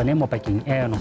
mo pakeng eno.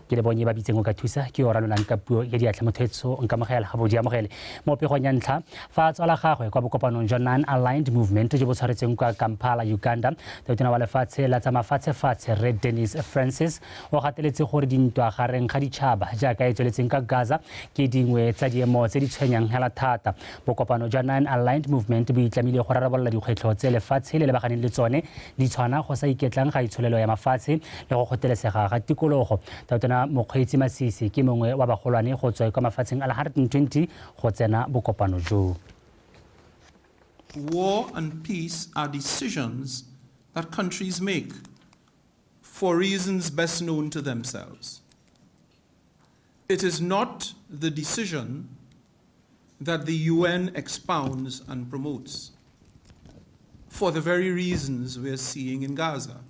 Ke le bonye ba bitseng o ka thusa ke o ranolang ka puo ya diatla mothetso nka mogela ga bodi amogele mo pegong ya ntlha fa tswala gagwe kwa bokopanong jwa non-aligned movement jo bo tshwaretseng kwa Kampala, Uganda. Tona wa lefatshe la tsa mafatshe Red Dennis Francis o gateletse gore dintwa gareng ga ditšhaba jaaka e tsweletseng ka Gaza ke dingwe tsa diemo tse di tshwenyang hela thata. Bokopano jwa non-aligned movement bo itlamile go rarabolola dikgwetlho tse lefatshe le lebaganeng le tsone di tshwana go sa iketlang ga itsholelo ya mafatshe le go gotelesega ga tikologo. Tona mokgweetsi Masisi ke mongwe wa bagolwane go tswa kwa mafatsheng a le 120 go tsena bokopano jo. War and peace are decisions that countries make for reasons best known to themselves. It is not the decision that the UN expounds and promotes for the very reasons we are seeing in Gaza,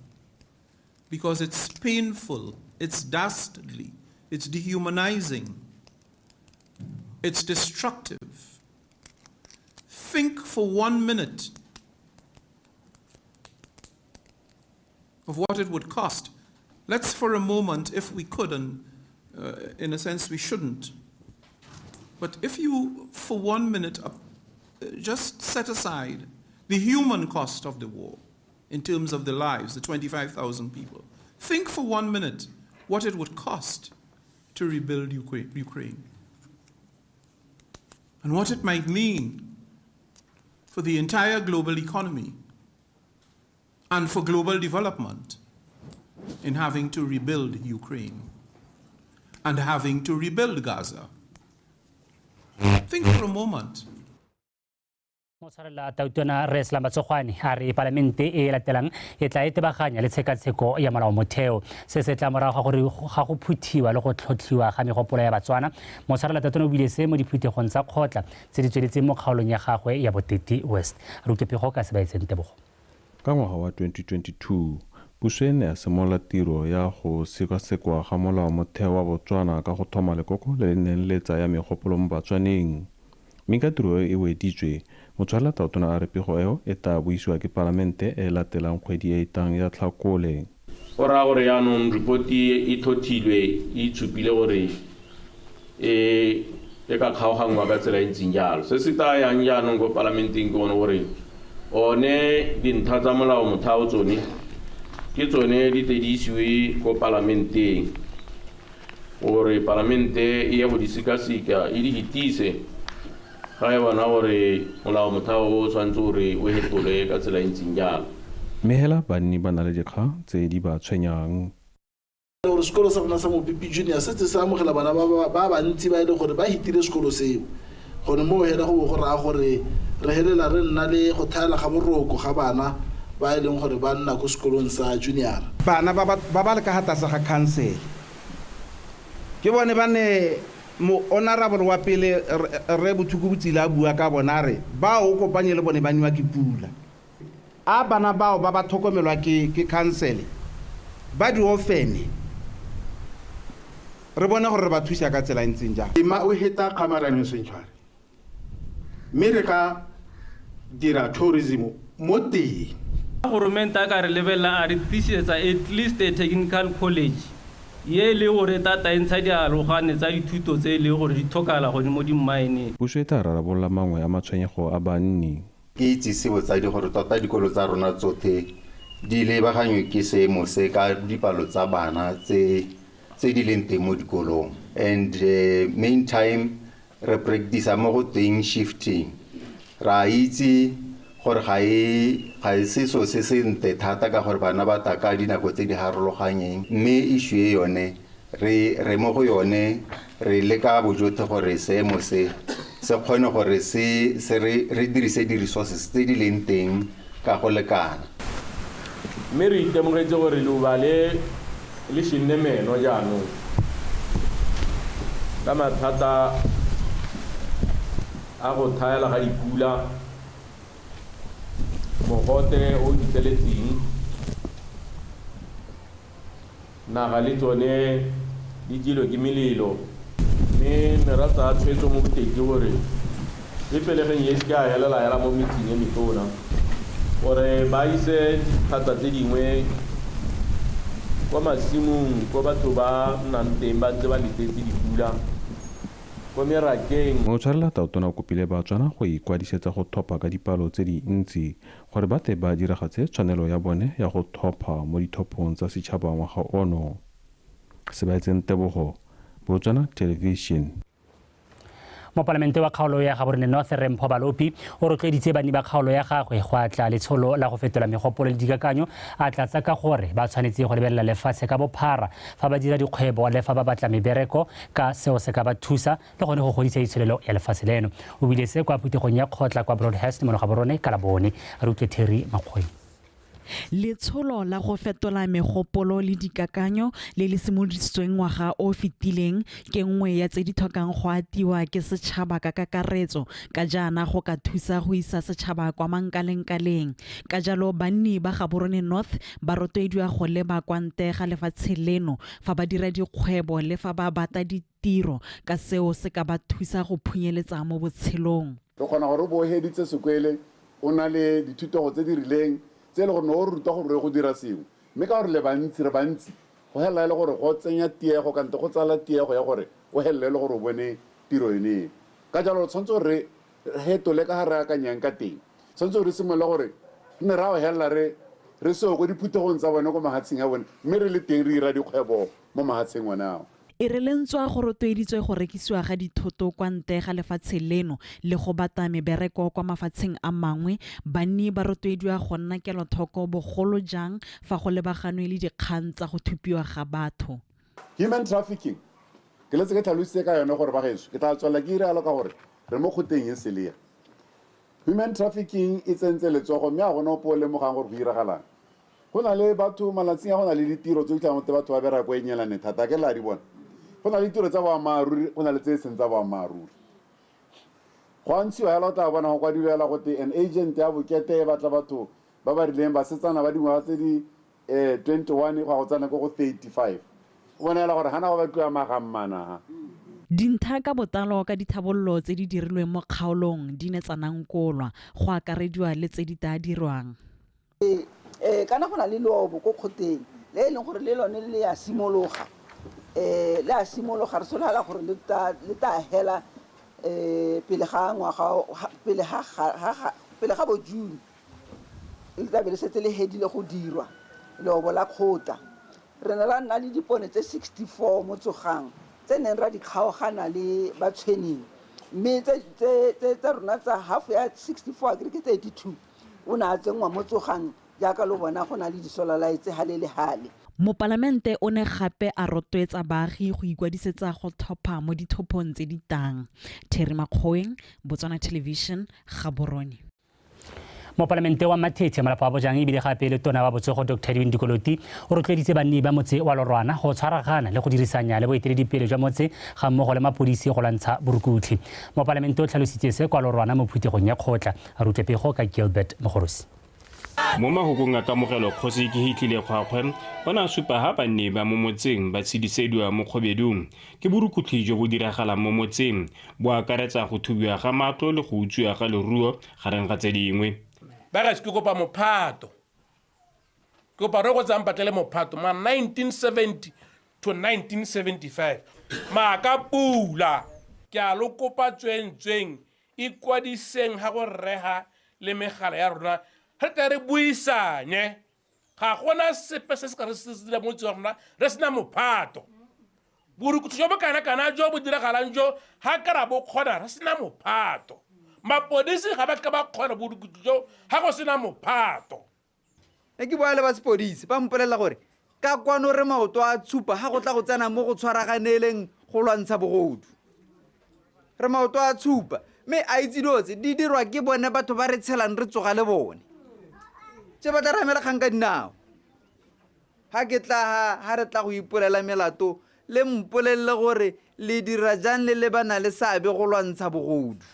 because it's painful, it's dastardly, it's dehumanizing, it's destructive. Think for 1 minute of what it would cost. Let's for a moment, if we could, and in a sense we shouldn't, but if you for 1 minute just set aside the human cost of the war in terms of the lives, the 25,000 people, think for 1 minute what it would cost to rebuild Ukraine and what it might mean for the entire global economy and for global development in having to rebuild Ukraine and having to rebuild Gaza. Think for a moment. Motsharela Tautona Resla Matsogwane a re palamente e latelang e tla etebaganya le tshekatsheko ya molao motheo se se tla morago gore ga go phuthiwa le go tlhotlhiwa ga megopolo ya Batswana. Motsharela Tautona o bile se mo diphuthegong tsa kgotla tse di tsweletseng mo kgaolong ya gagwe ya Boteti West. Re utepego ka se ba etseng tebogo. Ka ngwaga wa 2022 puso e ne ya simolola tiro ya go sekasekwa ga molao motheo wa Botswana ka go thoma lekoko le le neng le tsaya megopolo mo Batswaneng. Mme ka tiro e weditswe Motsharela Tautona a re pego eo e tla buisiwa ke palamente e latelang kgwedi e tlang ya Tlhakole. O ra gore yaanong repoti e thothilwe e tshupile gore e ka kgaogangwa ka tsela e ntseng jalo. Se se tayang yaanong ko parlamenteng ke bone gore one dintlha tsa molao motheo tsone ke tsone di tedisiwe ko parlamenteng gore parlamente e ya go di sekaseka e di hitise ga e bona gore molao motheo o tshwanetse gore o hetole ka tsela e ntseng jalo. Mme hela banni ba na le dikgang tse di ba tshwenyang. Gore sekolo sa rona sa Mopipi Junior se se amogela bana ba bantsi ba ile gore ba hitile sekolo seo gone mo hela go raya gore re helela re nna le go thaela ga boroko ga bana ba ile gore ba nna ko sekolong sa junior. Bana ba ba le ka hatasa ga council ke bone ba ne mo honorable wa pele re Bothuku Botsila bua ka bonare ba o kopanye le bone ba niwa ke pula a bana bao ba ba thokomelwa ke council ba di ofene re bona gore re ba thusa ka tsela ntseng ja ima o heta kamera no sentshware mme ka dira tourism mo teng government a ka re lebella a re tlisetsa at least a technical college ye le gore tata entsha dialogane tsa dithuto tse le gore di thokala go mo di mine. Puso e tla rarabolla mangwe a matshwenyego a banni. Ke itse se botsadi gore tota dikolo tsa rona tsotlhe di lebaganywe ke seemo se ka dipalo tsa bana tse di leng teng mo dikolong, and meantime re practice mo go teng shifting ra itse gore ga e se so se nte thata ka gore bana ba taka dinako tse di harologanyeng, mme issue yone re mo go yone re leka bojothe gore seemo se kgone gore re dirise di-resources tse di leng teng ka go lekana. Mme re itemogetse gore loba le shinne meno jaanong ka mathata a go thaela ga dipula mogote o diteletseng naga le tsone di dilo ke melelo, mme meratsa a tshwetso mo boteki gore le pelegeng ye se ka helela mo metseng e metona gore ba ise diphatsa tse dingwe kwa masimong kwa batho ba nnang teng ba ntse ba letetse dipula kwa merakeng. Motshwarela Taotona o kopile batswana go ikwadisetsa go thopa ka dipalo tse dintsi gore ba tle ba diragatse tshwanelo ya bone ya go thopa mo dithopong tsa setšhaba ngwaga ono. Sebaetseng Tebogo, Botswana Television. Moparlamente wa kgaolo ya Gaborone North Rempho Balopi o rotloeditse bani ba kgaolo ya gagwe go atla letsholo la go fetola megopolo le dikakanyo a tlatsa ka gore ba tshwanetse go lebelela lefatshe ka bophara fa ba dira dikgwebo le fa ba batla mebereko ka seo se ka ba thusa le gone go godisa itsholelo ya lefatshe leno. O bile se kwa phuthegong ya kgotla kwa Broadhurst mo Gaborone ka Labone a re utlwe Terry Makgoi. Letsholo la go fetola megopolo le dikakanyo le le simolositsweng ngwaga o fetileng ke nngwe ya tse di tlhokang go atiwa ke setšhaba ka kakaretso ka jaana go ka thusa go isa setšhaba kwa mankaleng-kaleng. Ka jalo banni ba Gaborone North ba rotloediwa go leba kwa ntle ga lefatshe leno fa ba dira dikgwebo le fa ba batla ditiro ka seo se ka ba thusa go phunyeletsa mo botshelong. Re kgona gore bo heditse sekwele o na le dithuto tse di rileng tse le gore no ruta gore go dira sengwe mme ka gore le bantsi go hela le gore go tsenya tiego kante go tsala tiego ya gore o helele le gore o bone tiro ene ka jalo tshwanetse re hetole ka re akanyang ka teng tshwanetse re simolola gore ne ra o hela re seo go diphuthegong tsa bone go mahatsheng ya bone mme re le teng re dira dikgwebo mo mahatsheng onao. E re lentswa go rotloeditswe go rekisiwa ga dithoto kwa ntle ga lefatshe leno le go bata mebereko kwa mafatsheng a mangwe. Banni ba rotloediwa go nna kelothoko bogolo jang fa go lebaganwe le dikgang tsa go thupiwa ga batho. Human trafficking ke letse ke tlhalositse ka yone gore ba geso ke tla tswela ke iralo ka gore re mo khoteng e selea. Human trafficking e tsentse letsogo mme a gona opo le mogang gore go iragalang go na le batho malatsing a go na le ditiro tse di tlang te batho ba bera go enyelane thata ke la di bona go na le ditiro tsa boammaaruri go na le tse seng tsa boammaaruri go antshiwa hela o tla bona go kwadiwela gote an agent ya bokete e batla batho ba ba rileng ba setsana ba dingwaga tse di 21 go tsana go 35 o bona hela gore hana go batliwa magammana. Dintlha ka botalo ka dithabololo tse di dirilweng mo kgaolong di ne tsanangkolwa go akarediwa le tse di ta dirwang. Kana go na le lobo go khoteng le e leng gore le lone le ya simologa le a simologa re solala gore le ta hela pele ga ngwaga pele ga bo June le tla be le setse le hedile go dirwa lobo la khota re ne ra nna le dipone tse 64 mo Tsogang tse neng ra di kgaogana le batshwening mme tse rona tsa half ya 64 ke 32 o na tsengwa mo Tsogang jaaka lo bona go na le disola lights hale le hale. Moparlamente o ne gape a rotloetsa baagi go ikwadisetsa go thopa mo dithopong tse di tang. Terry Makgoi, Botswana Television, Gaborone. Moparlamente wa Mathethe Malapa wa Bojang ebile gape le tona wa botsogo Dr. Dikoloti o rotloeditse banni ba motse wa Lorwana go tshwaragana le go dirisanya le boeteledipele jwa motse ga mmogo le mapodisi go lwantsha borukutlhi. Moparlamente o tlhalositse se kwa Lorwana mo phuthegong ya kgotla a rutlwepego ka Gilbert Mogorosi. Mo mahokong a kamogelo kgosi ke hitlile kgwakgwe bona supa ha banne ba mo motseng ba tshedisediwa mo kgobedung ke borukutlhi jo bo diragalang mo motseng bo akaretsa go thubiwa ga matlo le go utswiwa ga leruo gareng ga tse dingwe. Ba ga se ke kopa mophato ke kopa re go tsang patlele mophato ma 1970 to 1975 maaka pula ke a lo kopa tswentsweng ikwadiseng ha go reha le megala ya rona re buisanye ga gona sepe se se ka re se mo tsona re sena mophato borukutlhi jo bo kana jo bo diragalang jo ha ka ra bo kgona re sena mophato mapodisi ga ba ka ba kgona borukutlhi jo ha go sena mophato. Ke bua le ba sepodisi ba mpolelela gore ka kwano re maoto a tshupa ha go tla go tsena mo go tshwaraganeleng go lwantsha bogodu re maoto a tshupa mme a itse dotse di dirwa ke bone batho ba re tshelang re tsoga le bone tse ba tla ramela kgang ka dinao ha ke tla ha re tla go ipolela melato le mpolelele gore le dira jang le lebana le seabe go lwantsha bogodu.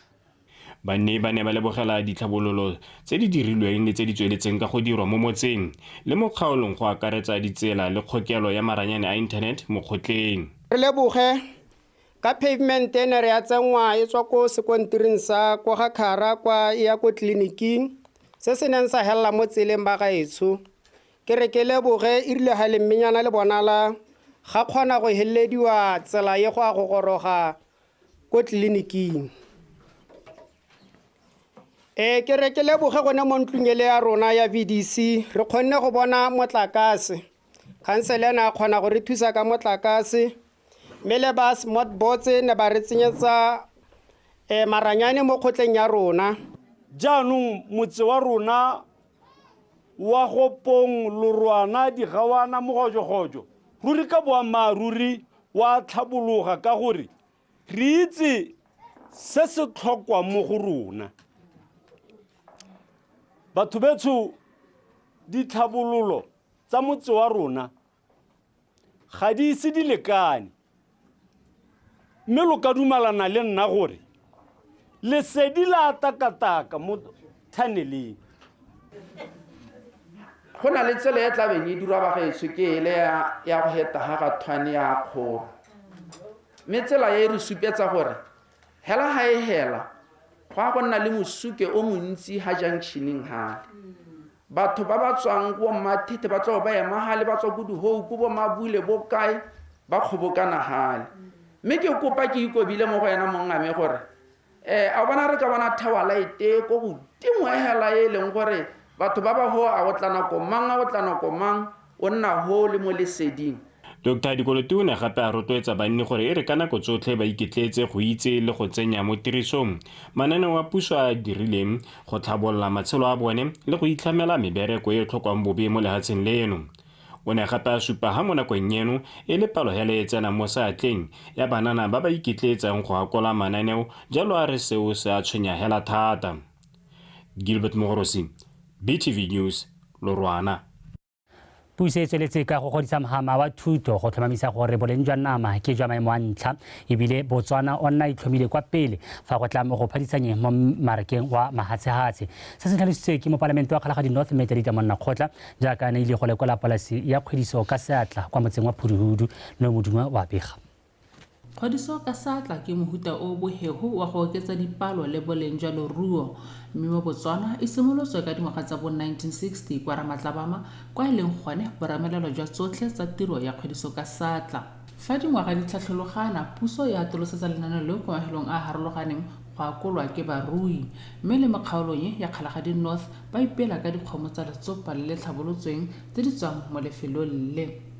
Banne ba ne ba lebogela ditlhabololo tse di dirilweng le tse di tsweletseng ka go dirwa mo motseng le mo kgaolong go akaretsa ditsela le kgokelo ya maranyane a internet mo kgotleng. Re leboge ka pavement ene re ya tsengwa e tswa ko sekontiring sa kwa ga khara kwa ya ko tleliniking se se neng sa hella mo tseleng ba gaetsho ke re ke leboge e rile ha le mmenyana le bonala ga kgona go helediwa tsela ye go a go goroga ko tleliniking ke re ke leboge gone mo ntlong ele ya rona ya VDC re kgonne go bona motlakase khansele na kgona go re thusa ka motlakase mme le ba smart bots ne ba re tsenyetsa maranyane mo kgotleng ya rona jaanong motse wa rona wa gopong lorwana digawana mogojogojo ruri ka boammaaruri wa tlhabologa ka gore re itse se se tlhokwa mo go rona batho betso ditlhabololo tsa motse wa rona ga di ise di lekane mme lo ka dumalana le nna gore lesedi la takataka mo tunneleng go na le tsela e tlabeng e dira bagaetsho ke ele ya go heta ga ga thwane ya kgolo mme tsela e re supetsa gore hela ha e hela go a go nna le mosuke o montsi ha junctioneng ha batho ba ba tswang go mathete ba tlo ba ema hale ba tswa go dihouku bo mabule bo kae ba kgobokana hale mme ke kopa ke ikobile mo go ena mongame gore a bona re ka bona thawalaete go godimo hela e leng gore batho ba ba ho a go tlana ko mang o nna ho le mo leseding Dr. Dikoloti o ne gape a rotloetsa banni gore e re ka nako tsotlhe ba iketletse go itse le go tsenya mo tirisong mananeo a puso a dirileng go tlhabolola matshelo a bone le go itlhamela mebereko e tlhokwang bobe mo lehatsheng leno o ne gape a supa ha mo nakong eno e le palo hela e tsena mo seatleng ya banana ba ba iketletsang go akola mananeo jalo a re seo se a tshwenya hela thata Gilbert Mogorosi BTV News Lorwana Puso e tsweletse ka go godisa mogama wa thuto go tlhomamisa gore boleng jwa nama ke jwa maemo a ntlha ebile Botswana o nna itlhomile kwa pele fa go tla mo go phadisanyeng mo marakeng wa mahatshehatse se se tlhalositswe ke mo palamente wa kgalagadi North Methodist monna kgotla jaaka a ne ile go lekola polasi ya kgwediso ka seatla kwa motseng wa Phuduhudu no modungwa wa bega Kgodiso ka seatla ke mohuta o bohego wa go oketsa dipalo le boleng jwa loruo mme mo Botswana e simolotswe ka dingwaga tsa bo 1960 kwa Ramatlabama kwa e leng gone boramelelo jwa tsotlhe tsa tiro ya kgodiso ka seatla fa dingwaga di tlhatlhologana puso ya atolosetsa lenaneo le kwa mafelong a harologaneng go akolwa ke barui mme le mo kgaolong ya Kgalagadi North ba ipela ka dikgomo tsa letsopa le le tlhabolotsweng tse di tswang mo lefelong le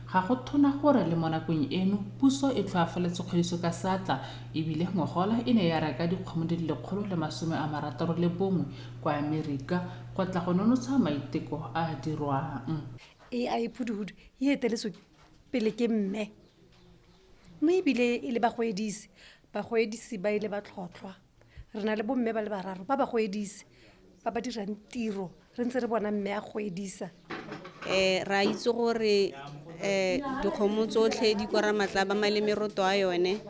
ga go thona gore le mo nakong eno puso e tlhoafaletse kgwediso ka seatla ebile ngogola e ne ya reka dikgomo di le 161 kwa Amerika go tla go nonotsha maiteko a dirwang AI Phuduhudu e eteletswe pele ke mme ebile e le bagwedisi ba ile ba tlhotlhwa re na le bomme ba le bararo ba bagwedisi ba ba dirang tiro re ntse re bona mme a gwedisa ra itse gore dikgomo tsotlhe di kwa Ramatlabama le meroto a yone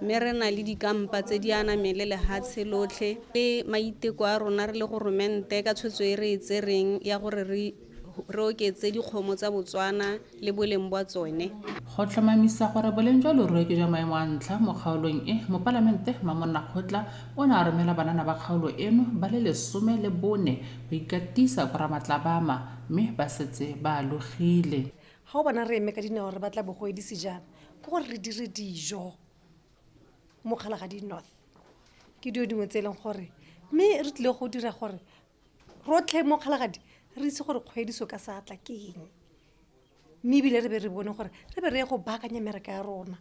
mme re na le dikampa tse di anamele lehatshe lotlhe le maiteko a rona re le goromente ka tshwetso e re e tsereng ya gore re oketse dikgomo tsa Botswana le boleng bwa tsone go tlhomamisa gore boleng jwa loruo ke jwa maemo a ntlha mo kgaolong e mo palamente Mamonna Kgotla o ne a romela banana ba kgaolo eno ba le 14 go ikatisa kwa Ramatlabama mme ba setse ba alogile ga o bona re eme ka dinao re batla bogwedisi jana ke gore re dire dijo mo Kgalagadi North ke dio dingwe tse e leng gore mme re tlile go dira gore rotlhe mo Kgalagadi re itse gore kgwediso ka seatla ke eng mme ebile re be re bone gore re be re ye go baakanya mereka ya rona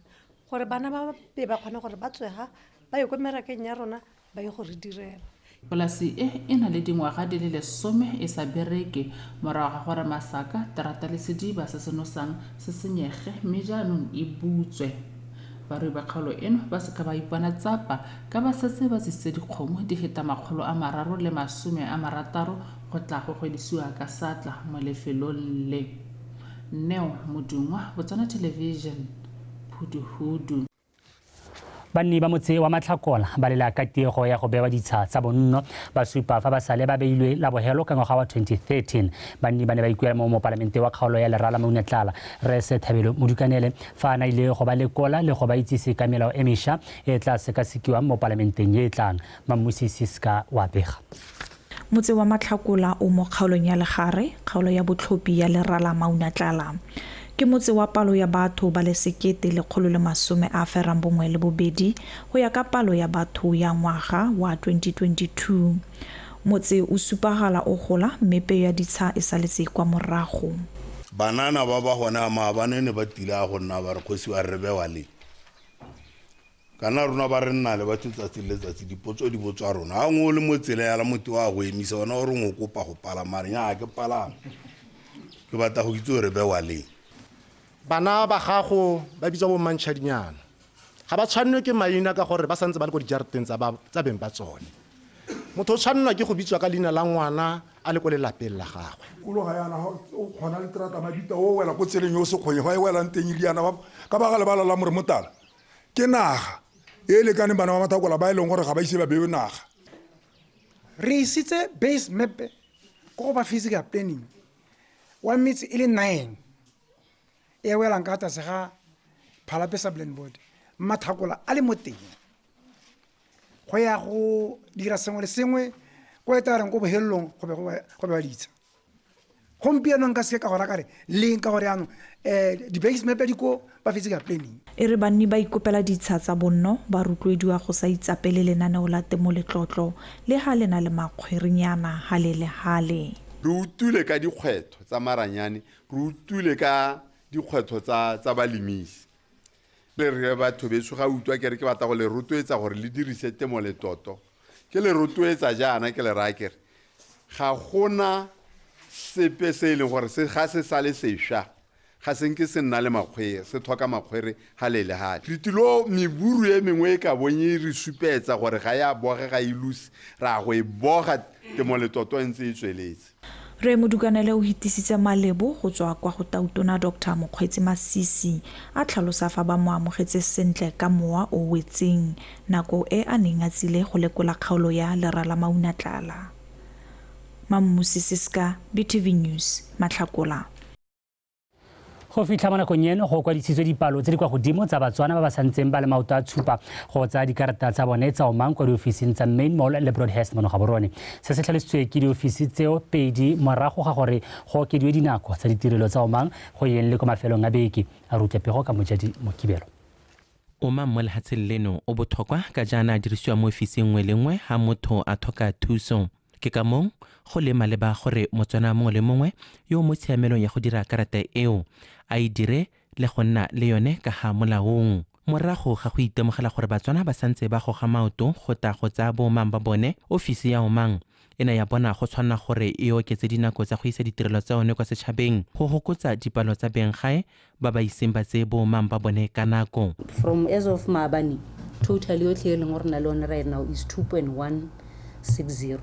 gore bana ba be ba kgone gore ba tswega ba ye kwa merakeng ya rona ba ye go re direla polasi e na le dingwaga di le 10 e sa bereke morago ga gore masaka terata le sediba se se nosang se senyege mme jaanong e butswe barui ba kgaolo eno ba se ka ba ipona tsapa ka ba setse ba tsitse dikgomo di feta 360 go tla go gwedisiwa ka seatla mo lefelong le Neo Modungwa Botswana Television Phuduhudu banni ba motse wa Matlhakola ba lela ka tiego ya go bewa ditsha tsa bonno ba supa fa ba sale ba beilwe la bohelo ka ngwaga wa 2013 banni ba ne ba ikuela mo palamente wa kgaolo ya Lerala Maunetlala re se Thabelo Modukanele fa na ile go ba lekola le go ba itsise ka melao e mesha e tla sekasekiwa mo parlamenteng e tlang Mamusisi ska wa bega Motse wa Matlhakola o mo kgaolong ya Legare, kgaolo ya botlhophi ya Lerala Maunatlala. Ke motse wa palo ya batho ba le 1,112 a ferang bongwe le bobedi go ya ka palo ya batho ya ngwaga wa 2022. Motse o supagala o gola mme peo ya ditsha e saletse kwa morago. Banana ba ba gona maabane ne ba tila go nna ba re kgosi wa rebe wa le kana rona ba re nna le ba tsatsi le tsatsi dipotso di botswa rona a ngwe le motsele ya la motho wa go emisa ona o re ngo kopa go pala mare nya ke pala ke batla go itse rebe wa le bana ba gago ba bitsa bo mantšhadinyana ga ba tshwanne ke maina ka gore ba santse ba le go dijareteng tsa beng ba tsone motho o tshwanelwa ke go bitswa ka leina la ngwana a le ko lelapeng la gagwe kulo ga yana o khona le trata mabita o wela go tseleng yo se khoye ga e wela nteng ile yana ka ba ga le bala la more motala ke naga e le kane bana ba Mathakola ba ileng gore ga ba ise ba bewe naga re isitse base map go ba physical planning wa mitse ile 9 e wela nka ta se ga phalape subland board Mathakola a le moteng go ya go dira sengwe le sengwe go etareng go bohelong go be ba ditsa gompieno nka se ka gora kare leng ka gore ano di base map di ko ba physical planning e re banni ba ikopela ditsha tsa bonno ba rutloediwa go sa itsapele lenaneo la temo le tlotlo le ha lena le makgwerinyana hale le hale re utule ka dikgwetho tsa maranyane re utule ka dikgwetho tsa balemisi re batho betso ga utwa ke re ke batla go le rotloetsa gore le dirise temo le toto ke le rotloetsa jana ke le ra kere ga gona sepe se ile gore se ga se sale sešwa ga senke se nna le makgwere se thoka makgwere hale le hale re tilo meburu e mengwe ka bonye re supetsa gore ga ya boga ga ilusi ra go e boga temo le toto ntse e tsweletse re modukanele o hitisitse malebo go tswa kwa go tautona Dr. Mokgweetsi Masisi a tlhalosa fa ba mo amogetse sentle ka mowa o wetseng nako e a neng a tsile go lekola kgaolo ya Lerala Maunatlala. Mamusisiska, BTV News, Matlhakola. Go fitlha mo nakong eno go kwadisitswe dipalo tse di kwa godimo tsa batswana ba ba santseng ba le maoto a tshupa go tsa dikarata tsa bone tsa omang kwa diofising tsa Main Mall le Broadhurst mo Gaborone se se tlhalositswe ke diofisi tseo pedi morago ga gore go okediwe dinako tsa ditirelo tsa omang go yeng le kwa mafelong a beke a rutepego ka Mojadi Mokibelo. Omang mo lehatsheng leno o botlhokwa ka jaana a dirisiwa mo ofising nngwe le nngwe ha motho a tlhoka thuso ke ka mong go le maleba gore motswana mongwe le mongwe yo mo tshiamelong ya go dira karata eo a e dire le go nna le yone ka ha molaong morago ga go itemogela gore batswana ba santse ba goga maoto go ta go tsa boomang ba bone ofisi ya omang ena ya bona go tshwana gore e oketse dinako tsa go isa ditirelo tsa one kwa setšhabeng go gokotsa dipalo tsa benggae ba ba iseng ba tse boomang ba bone ka nako from as of maabane total yotlhe e leng gore na le one right now is 2.160.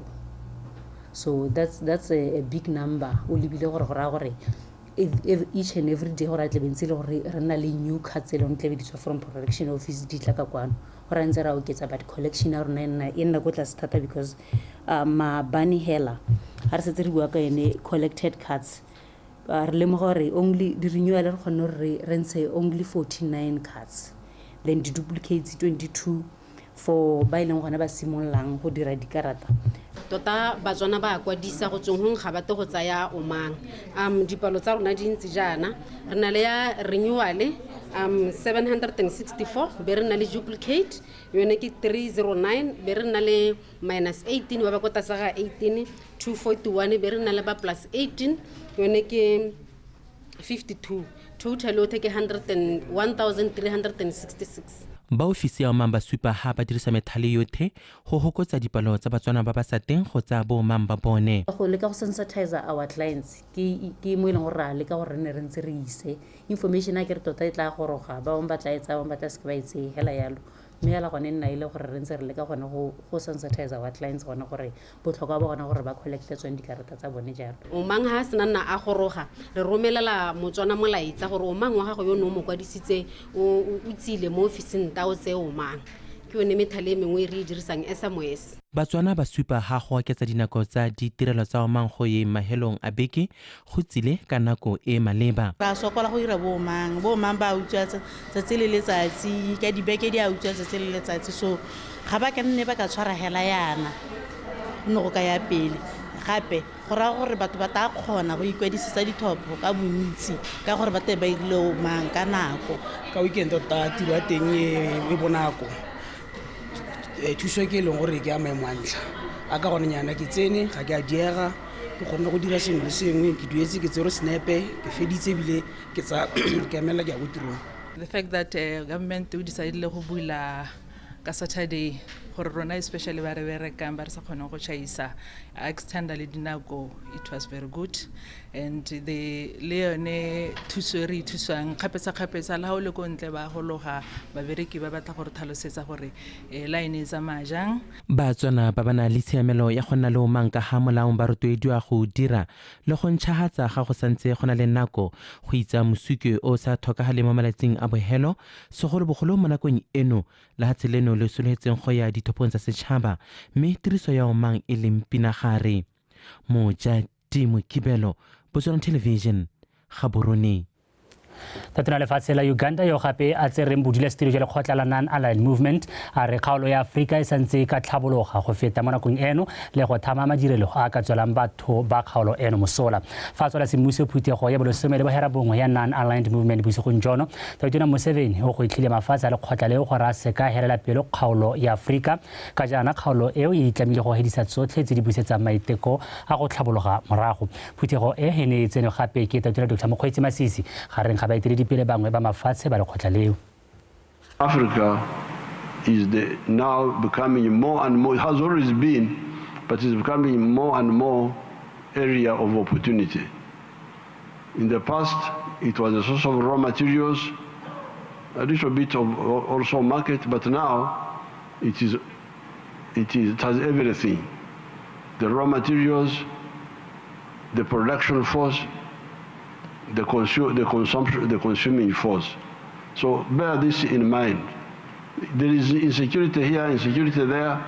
So that's a big number. O lebile gore go ra gore each and every day gore a tlebentse le gore re na le new cards le on tlebe di tswa from production office di tla ka kwano gore ntse ra oketsa but collection ya rona e nna go tla start because maabane hela ha re setse re bua ka ene collected cards re lemo gore only the renewal re khona re ntshe only 49 cards then di duplicates 22 for ba ileng gona ba simollang go dira dikarata tota batswana ba kwadisa go tsong ga bate go tsaya omang dipalo tsa rona di ntse jana re na le ya renewal 764 be re na le duplicate yone ke 309 be re na le -18 ba ba kota sa ga 18 241 be re na le ba +18 yone ke 52 total o take 101,366 ba ofisi ya omang ba supa ha ba dirisa methale yotlhe go hokotsa dipalo tsa batswana ba ba sa teng go tsa boomang ba bone go leka go sensitize our clients ke mo ileng gore a leka gore ne re ntse re ise information a ke re tota e tla goroga ba ba tla etsa ba tla se ba itse hela yalo mme yala gone nna ile gore re ntse re leka gone go sensitize our clients gone gore botlhokwa ba gone gore ba collecte tsone dikarata tsa bone jalo omang ha sena nna a goroga re romelela motswana molaetsa gore omang wa gago yo no mo kwadisitse o tsile mo ofising tao tse omang ke yone methale mengwe re dirisang SMS batswana ba supa ha go oketsa dinako tsa ditirelo tsa omang go ye mahelong a beke go tsile ka nako e maleba ba sokola go ira boomang ba utswa tsatsi le letsatsi ka dibeke di a utswa tsatsi le letsatsi so ga ba ka nne ba ka tshwara hela yana ne go ka ya pele gape go raya gore batho ba ta kgona go ikwadisetsa dithopo ka bontsi ka gore ba te ba ile mang ka nako ka weekend tota tiro ya teng e bonako thuso ke e leng gore ke ya maemo a ntlha a ka gone nyana ke tsene ga ke a diega ke kgonne go dira sengwe le sengwe ke duetse ke tsere senepe ke feditse ebile ke emelela ke ya go tirong. The fact that government o decided go bula ka Saturday gore rona especially ba re berekang ba re sa kgone go chaisa a extenda le dinako, it was very good, and the leone thuso re thusang kgapetsa la le ko ntle ba hologa ba bereki ba batla gore tlhalosetsa gore line tsa majang BOTSWANA ba bana le tshiamelo ya go nna le o mang ka ha molaong ba rotloediwa go dira le go ntshahatsa ga go santse go na le nako go itsa mosuke o sa tlhokagale mo malatsing a bohelo segolobogolo mo nakong eno la hatseleno le soletseng go ya dithopong tsa setšhaba mme tiriso ya o mang e leng pinagare moja Timo Kibelo BOTSWANA Television Gaborone. Tatona lefatshe la Uganda yo gape a tsereng bodulasetilo jwa lekgotla la non-aligned movement a re kgaolo ya Afrika e santse ka tlhabologa go feta mo nakong eno le go thama madirelo a ka tswelang batho ba kgaolo eno mosola fa tswela semmuso phuthego ya bolosome le boherabongwe ya non-aligned movement bosigong jono Tatona Museveni o go itlhile mafatshe a lekgotla leo gore a se ka helela pelo kgaolo ya Afrika ka jana kgaolo eo e itlamile go hedisa tsotlhe tse di busetsang maiteko a go tlhabologa morago phuthego e ne e tsene gape ke Tatona Dr. Mokgweetsi Masisi gareng ga Africa is now becoming more and more, has always been, but is becoming more and more area of opportunity. In the past, it was a source of raw materials, a little bit of also market, but now it has everything. The raw materials, the production force, the consuming force. So bear this in mind. There is insecurity here, insecurity there,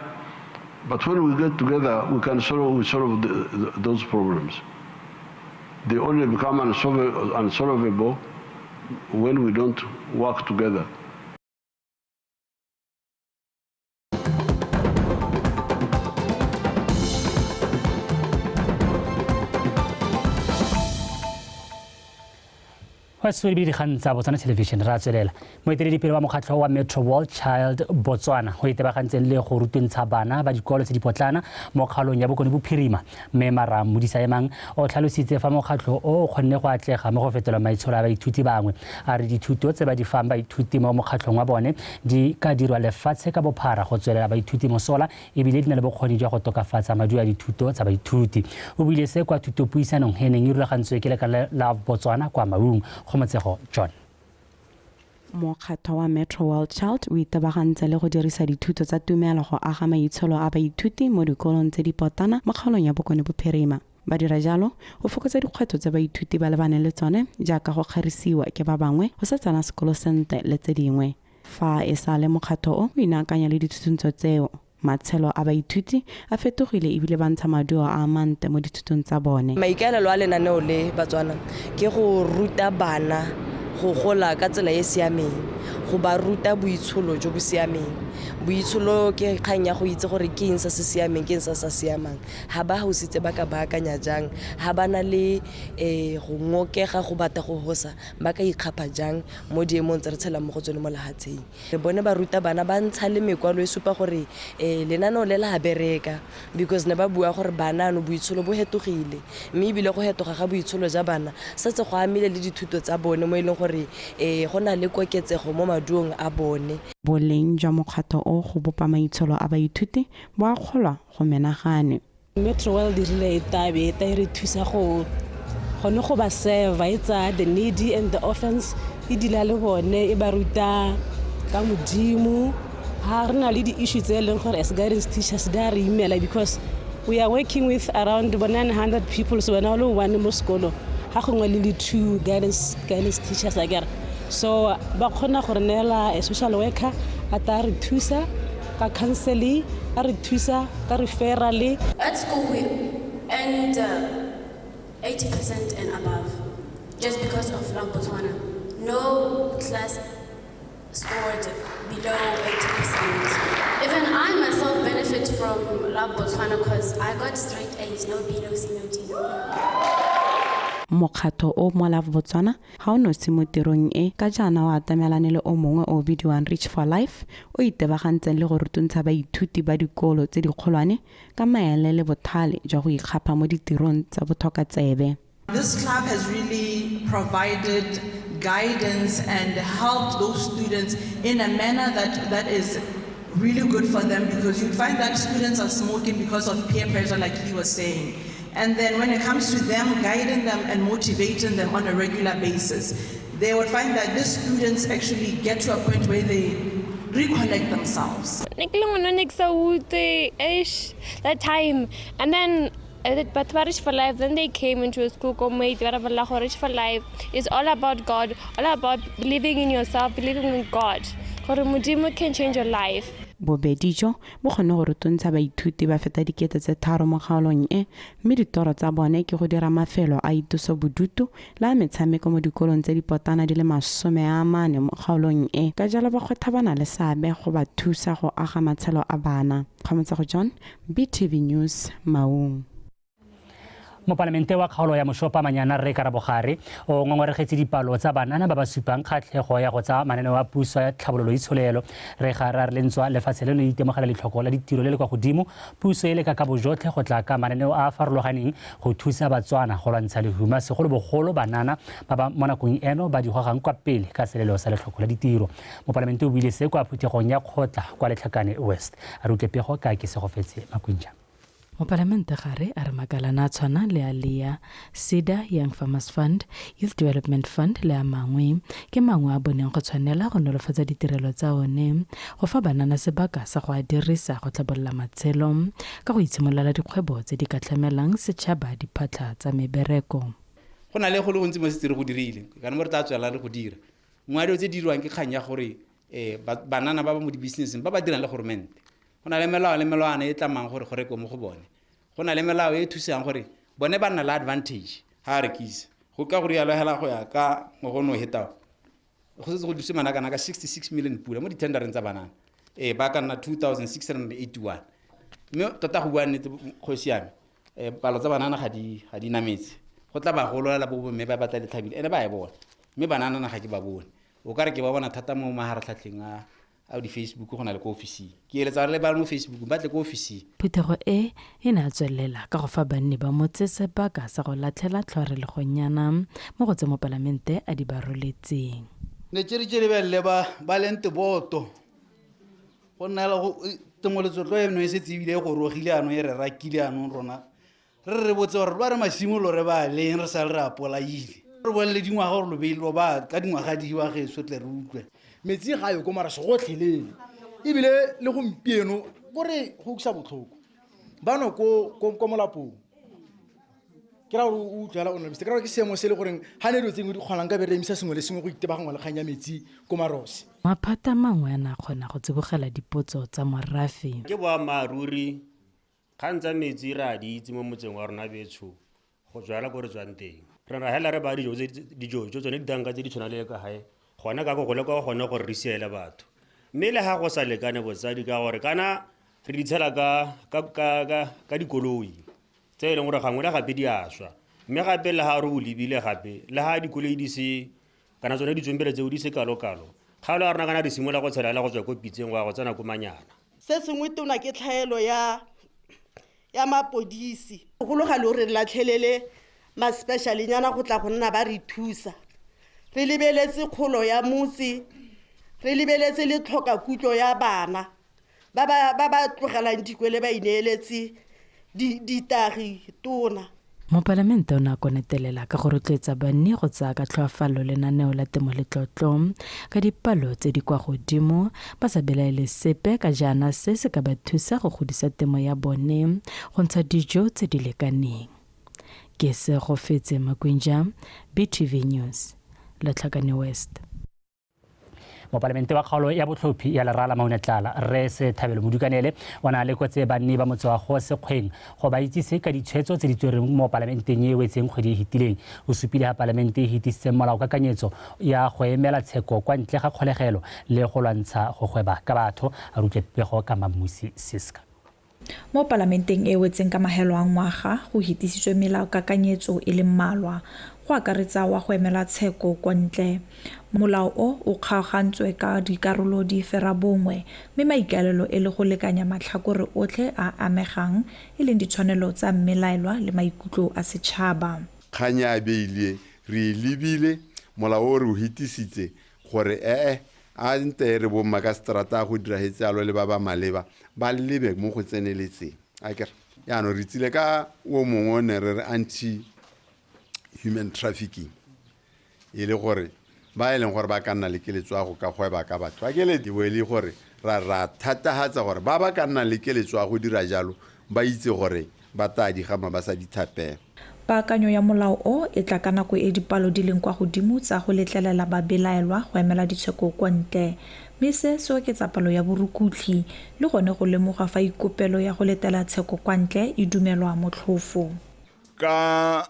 but when we get together, we can solve those problems. They only become unsolvable when we don't work together. Wasuri Khansa BOTSWANA Television Ratselela moeteledipele wa mokgatlho wa Metro World Child Botswana go itebagantseng le go rutentsha bana ba dikolo tse di potlana mo kgaolong ya bokone bophirima mme mara modisa emang o tlhalositse fa mokgatlho o kgonne go atlega mo go fetola maitsholo a baithuti bangwe a re dithuto tse ba di fang baithuti mo mokgatlhong wa bone di ka dirwa lefatshe ka bophara go tswelela baithuti mosola ebile di na le bokgoni jwa go tokafatsa maduo a dithuto tsa baithuti o buile se kwa thutopuisanong e neng e rulagantswe ke lekala la Botswana kwa Maung John. Mokgatlho wa Metro World Child o itebagantse le go dirisa dithuto tsa tumelo go aga maitsholo a baithuti mo dikolong tse di potana mo kgaolong ya bokone bophirima. Ba dira jalo go fokotsa dikgwetlho tsa baithuti ba lebane le tsone jaaka go kgerisiwa ke ba bangwe go sa tsena sekolo sentle le tse dingwe. Fa e sa le mokgatlho o inaakanya le dithuto tseo matshelo a baithuti a fetogile ebile ba ntsha maduo a mante mo dithutong tsa bone. Maikaelelo a lenaneo le BOTSWANA ke go ruta bana go gola ka tsela e siameng go ba ruta boitsholo jo bo siameng boitsholo ke kgang ya go itse gore ke eng se se siameng ke eng se sa siamang ha ba go sitse ba ka baakanya jang ha ba na le go ngokega go bata go hosa ba ka ikgapa jang mo diemong tse re tshelang mo go tsone mo lehatsheng re bone ba ruta bana ba ntsha le mekwalo e supa gore lenaneo le la bereka because ne ba bua gore bana no boitsholo bo hetogile mme ebile go hetoga ga boitsholo ja bana setse go amile le dithuto tsa bone mo ileng gore go na le koketsego mo maduong a bone. Boleng jwa mokgatlho o go bopa maitsholo a baithuti bo a kgolwa go menagane. Metro World dirile tabe ta re thusa go gone go ba serve itsa the needy and the orphans e dila le bone e ba ruta ka modimo ha rena le di issues tse leng gore as guidance teachers da re imela because we are working with around 900 people so now lo one mo sekolo ha gongwe le 2 guidance teachers agere so ba khona gore nela a social worker a ta re thusa ka counseling a re thusa ka referral at school we and 80% and above just because of Botswana. No class scored below 80%. Even I myself benefit benefit from BOTSWANA because I got straight A's, no B, no C, no D, no E. Mokgato o mo BOTSWANA ha o no se mo tirong e ka jana wa atamelane le o mongwe o bidiwang Reach for Life o itebagantseng le go rutuntsha baithuti ba dikolo tse dikgolwane ka maele le bothale jwa go ikgapa mo ditirong tsa botlhokatsebe. This club has really provided guidance and helped those students in a manner that is really good for them, because you'd find that students are smoking because of peer pressure, like he was saying. And then when it comes to them, guiding them and motivating them on a regular basis, they would find that these students actually get to a point where they recollect themselves. That time, and then but Reach for Life, then they came into a school called Reach for Life. It's all about God, all about believing in yourself, believing in God. God can change your life. Bobedijo bo kgone go rutuntsha baithuti ba feta dikete tse 3 mo kgaolong e mme ditoro tsa bone ke go dira mafelo a ituso bodutu la metshameko mo dikolong tse dipotana di le 40 mo kgaolong e ka jalo ba kgwetha bana le seabe go ba thusa go aga matshelo a bana. Kgamotsego John, BTV News, Maung. Mo palamente wa kgaolo ya Moshopa Manyana re Karabogare o ngongoretse dipalo tsa banana ba ba supang kgatlhego ya go tsa mananeo a puso ya tlhabololo itsholelo re ga re lentswa lefatshe le le itemogela letlhoko la ditiro le le kwa godimo puso e le ka bojotlhe go tla ka mananeo a farologaneng go thusa batswana go lwantsha lehuma segolo bogolo banana ba ba mo nakong eno ba di gogang kwa pele ka selelo sa letlhoko la ditiro. Mo palamente o buile se kwa phuthegong ya kgotla kwa Letlhakane West a rutepego ka ke se go fetse Makwinja. Mo palamente gare a re makalana a tshwana le a lea SEDA Young Farmers Fund, Youth Development Fund le a mangwe ke mangwe a boneng go tshwanela go nolofatsa ditirelo tsa one go fa banana sebaka sa go a dirisa go tlhabolola matshelo ka go itshimololela dikgwebo tse di ka tlamelang setšhaba diphatlha tsa mebereko. Go na le go le gontsi mo se dire go dirile kana mo re tla tswela le go dira ngwadi tse dirwang ke kganya gore banana ba ba mo di business ba ba dirang le government. Go na le melao le melwana e tlamang gore gore ko mo go bone. Go na le melao e thusang gore bone ba nna la advantage ha re kisa go ka go rialo hela go ya ka mo go no heta go se go duse mana kana ka 66 million pula mo di tendereng tsa banana ba ka nna 2681 mme tota go bua nnete go siame palo tsa banana ga di nametse go tla ba golola bo mme ba batla le tlhabile ene ba e bona mme banana na ga ke ba bone o ka re ke ba bona thata mo maharatlhatlheng a di Facebook go na le ko ofisi ke eletsa le ba mo Facebook ba tle ko ofisi. Phetogo e na tswelela ka go fa banne ba motse sebaka sa go latlhela tlhore le go nyana mo go tse mo palamente a di baroletseng. Ne tšere ba lente boto go nna le go temoletso tlo eno e se tsebile go rogile ano e re rakile ano rona re botse gore ba re masimolo re ba leng re sa le re apolaile re bolle dingwaga gore lo beilo ba ka dingwaga di wa ge sotle re utlwe metsi ga yo ko mara se go tlhelele ebile le gompieno gore go uksa botlhoko bano ko molapong ke ra o utlwela o nne se ke seemo se le gore ha ne dilo tsengwe di kgonang ka beremisa sengwe le sengwe go itebagangwa le kganya metsi ko marose. Maphata mangwe a na kgona go tsibogela dipotso tsa morafe. Ke boammaaruri kgantsa metsi ra di itse mo motseng wa rona betsho go jwala gore tswang teng re ra hela re ba dijo tsone didanga tse di tshwana le ka hae gona ka go le ka gona gore re siela batho mme le ha go sa lekane botsadi ka gore kana re di tshela ka dikoloi tse e leng gore gangwe le gape di aswa mme gape le ha re o lebile gape le ha dikoloi di se kana tsone ditswembele tseo di se kalo-kalo ga le rena kana di simola go tshela go tswa ko pitseng wa go tsena ko manyana se sengwe tona ke tlhaelo ya mapodisi go lo ga le re latlhelele ma special nyana go tla go nna ba re thusa re lebeletse kgolo ya motse re lebeletse le tlhoka kutlo ya bana ba tlogelang dikwele ba ineeletse ditagi tona. Mo palamente o na konetelela ka go rotloetsa banne go tsaya ka tlhoafalo lenaneo la temo le tlotlo ka dipalo tse di kwa godimo ba sa belaele sepe ka jaana se se ka ba thusa go godisa temo ya bone go ntsha dijo tse di lekaneng. Ke se go fetse Makwinja, BTV News, Letlhakane West. Mo palamente wa kgaolo ya botlhophi ya lerala Mauntlala re se Thabelo Modukanele wana le kotse banne ba motse wa go sekgweng go ba itsise ka ditshwetso tse di tsereng mo parlamenteng e wetseng kgwedi e hitileng o supile ha parlamente e hitisitse molao ka kanyetso ya go emela tsheko kwa ntle ga kgolegelo le go lwantsha go gweba ka batho a rutepego ka Mamusi Siska. Mo parlamenteng e wetseng ka mahelo a ngwaga go hitisitswe melao kakanyetso e le mmalwa go akaretsa wa go emela tsheko kwa ntle. Molao o kgaogantswe ka dikarolo di fera bongwe mme maikaelelo e le go lekanya matlhakore otlhe a amegang e leng ditshwanelo tsa mmelaelwa le maikutlo a setšhaba. Kganya a beile re lebile molao o re o hitisitse gore a nte re bomma ka strata go diragetse alo le ba ba maleba ba lebe mo go tseneletseng akere yaano re tsile ka o mongwe ne re anti human trafficking e le gore ba e leng gore ba ka nna le keletso go ka gweba ka batho akele di wele gore ra thatahatsa gore ba ba ka nna le keletso go dira jalo ba itse gore ba tadi gama ba sa dithapela. Paakanyo ya molao o e tla ka nako e dipalo di leng kwa godimo tsa go letlelela babelaelwa go emela ditsheko kwa ntle mme se oketsa palo ya borukhutlhi le gone go lemoga fa ikopelo ya go letela tsheko kwa ntle e dumelwa motlhofo. Ka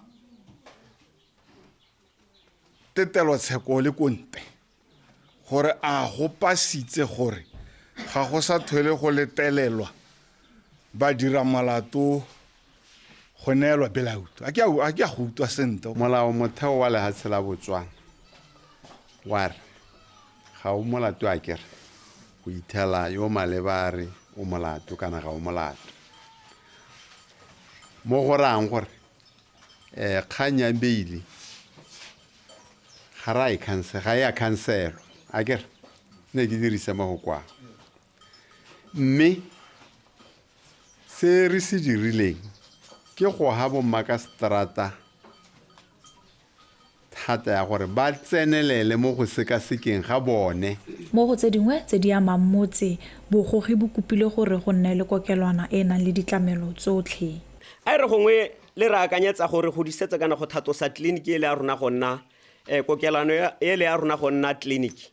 tetelo tsheko le konte gore a go pasitse gore ga go sa thwele go letelelwa ba dira malato go neelwa belauto a ke a go utwa sente. Molao motheo wa lehatshe la Botswana wa re ga o molato a kere go ithela yo maleba re o molato kana ga o molato mo go rang gore kganya beile ga ya cancelo a kere ne ke dirisa mo go kwa mme se re se dirileng ke go ha bomma ka strata thata ya gore ba tsenelele mo go sekasekeng ga bone. Mo go tse dingwe tse di amang motse bogogi bo kopile gore go nne le kokelwana e nang le ditlamelo tsotlhe. A re gongwe le re akanyetsa gore go disetsa kana go thatosa tleliniki e le ya rona go nna kokelano e le ya rona go nna tleliniki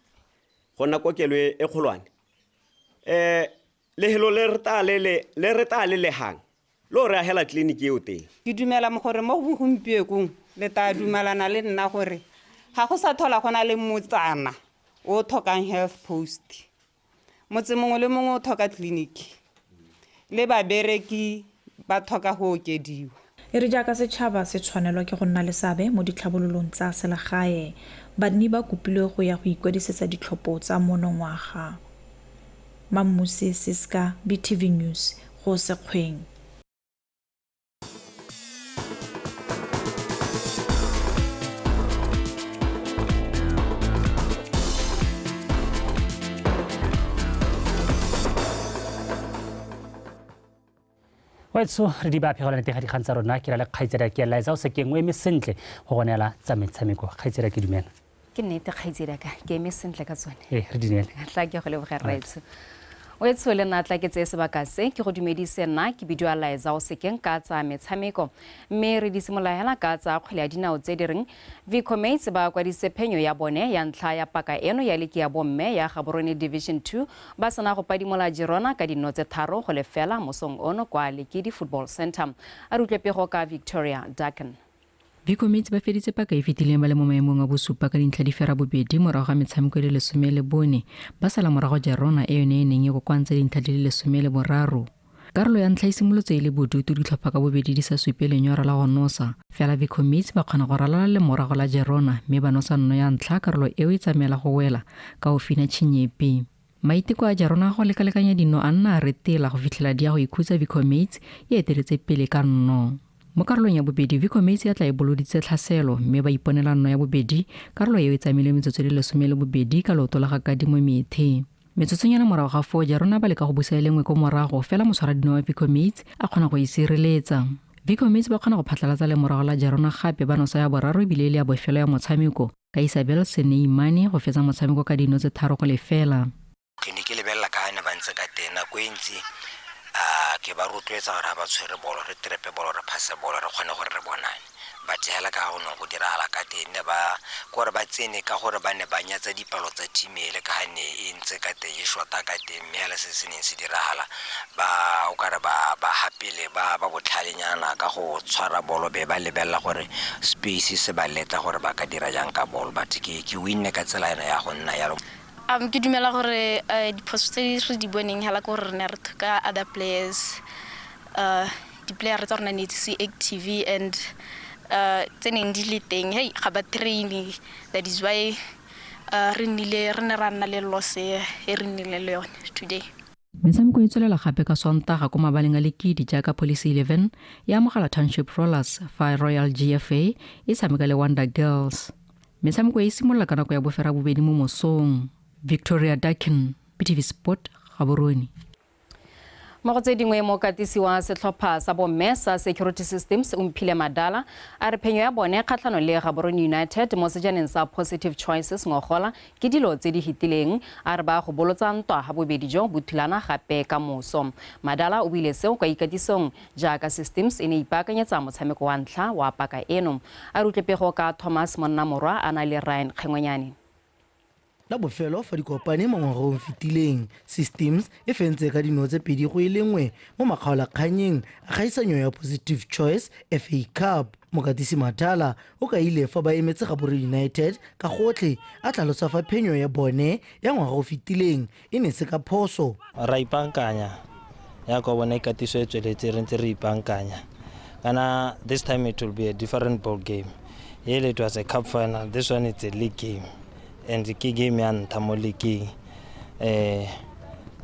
go nna kokelo e kgolwane lehelo le re ta le lehang lo re a hela tleliniki eo teng. Ke dumela mo gore mo gompiekong le ta dumelana le nna gore ga go sa thola gona le motsana o thokang health post motse mongwe le mongwe o thoka tleliniki le babereki ba thoka go okediwa. E re jaaka setšhaba se tshwanelwa ke go nna le seabe mo ditlhabololong tsa selegae banni ba kopilwe go ya go ikwadisetsa ditlhopho tsa monongwaga. Mamusi Siska, BTV News, go Sekgweng. so re di ba phegela nete ga dikgang tsa rona ke ra le kgaitsedi ke la etsa o se kengwe eme sentle go gonela tsa metshameko kgaitsedi ke dumela ke nnete kgaitsedi ka ke eme sentle ka tsone re dinele tla ke go le bogerraitse o etso le natla ke tse sebaka se ke go dumedise nna ke bidio la etsa o se keng ka tsa metshameko mme re di simolahela ka tsa kgwele ya dinao tse di reng Mates ba kwa disephenyo ya bone ya ntlha ya paka eno ya leki ya bomme ya Gaborone Division 2 ba sana go padimola Girona ka dino tse tharo go lefela mosong ono kwa Lekidi Football Center a re utlwepego ka Victoria Dikgang. Mates ba feditse paka e fetileng ba le mo maemong a bosupa ka dintlha di fera bobedi morago ga metshameko le 14 ba sala morago Girona e yone e neng e go kwantse dintlha di le 13. Karolo ya ntlha e simolotse ile bodutu ditlhopha ka bobedi di sa supe lenyora la go nosa fela Mates ba kgona go ralala le morago la Girona mme ba nosa nno ya ntlha karolo eo e tsamela go wela ka o fina Chinyepi. Maiteko a Girona go lekalekanya dino a nna a retela go fitlhela di ya go ikhutsa Mates e eteletse pele ka nno. Mo karolong ya bobedi Mates ya tla e boloditse tlhaselo mme ba iponela nno ya bobedi karolo eo e tsamile metsotso le 12 ka loto la ga kadimo methe. Metsotsonyana morago ga 4 Girona ba le ka go busa lengwe ko morago fela moswaradino wa Mates a kgona go isireletsa. Mates ba kgona go phatlalatsa le morago la Girona gape ba nosa ya boraro bile le ya bofelo ya motshameko ka Isabel Seneimane go fetsa motshameko ka dino tse tharo go lefela. Ke ne ke lebella ka ne ba ntse ka tena go entsi ke ba rotloetsa gore ba tshwere bolo re trepe bolo re phase bolo re kgone gore re bonane ba tshela ka go no go dirala ka tene ba gore ba tsene ka gore ba ne ba nyatsa dipalo tsa team ele ka ne e ntse ka te e shota ka teng mela se se neng se dirala ba o ka re ba hapile ba botlhalenyana ka go tshwara bolo be ba lebella gore space se ba leta gore ba ka dira jang ka bolo but ke winne ka tsela ya go nna yalo. Ke dumela gore diphoso tse di boneng hela go re ne re thoka other players di-player tsa rona ne di se active and tse neng di le teng hey ga ba training. That is why re ne ra nna le loss e re nnile le yone today. Metshameko e tswelela gape ka Sontaga ko mabaleng a lekidi jaaka Police 11 ya Amogela Township Rollers fa Royal GFA e tshameka le Wonder Girls. Metshameko e simolola ka nako ya bofera bobedi mo mosong. Victoria Dikgang, BTV Sport, Gaborone. Mo go tse dingwe mo katisi wa setlhopha sa bomme sa Security Systems Umphile Madala a re phenyo ya bone kgatlhano le Gaborone United mo sejaneng sa Positive Choices ngogola ke dilo tse di hitileng a re ba go bolotsa ntwa ga bobedi jo buthulana gape ka moso. Madala o buile seo kwa ikatisong jaaka Systems e ne ipaakanyetsa motshameko wa ntlha wa paka eno. A rutlepego ka Thomas Monnamorwa a na le Ryan Kgengwenyane. La bofelo fa di kopane mo ngwageng fitileng Systems e fentse ka dino tse pedi go ilengwe mo makgaolakganyeng a gaisanyo ya Positive Choice FA Cup. Mokatisi Matala o ka ile fa ba emetse Gaborone United ka gotlhe a tlhalosa fa phenyo ya bone ya ngwaga o fitileng e ne se ka phoso. Ra ipankanya ya go bona ikatiso e tsweletse re ntse re ipankanya kana this time it will be a different ball game. It was a cup final, this one is a league game. And the key game yan tamoliki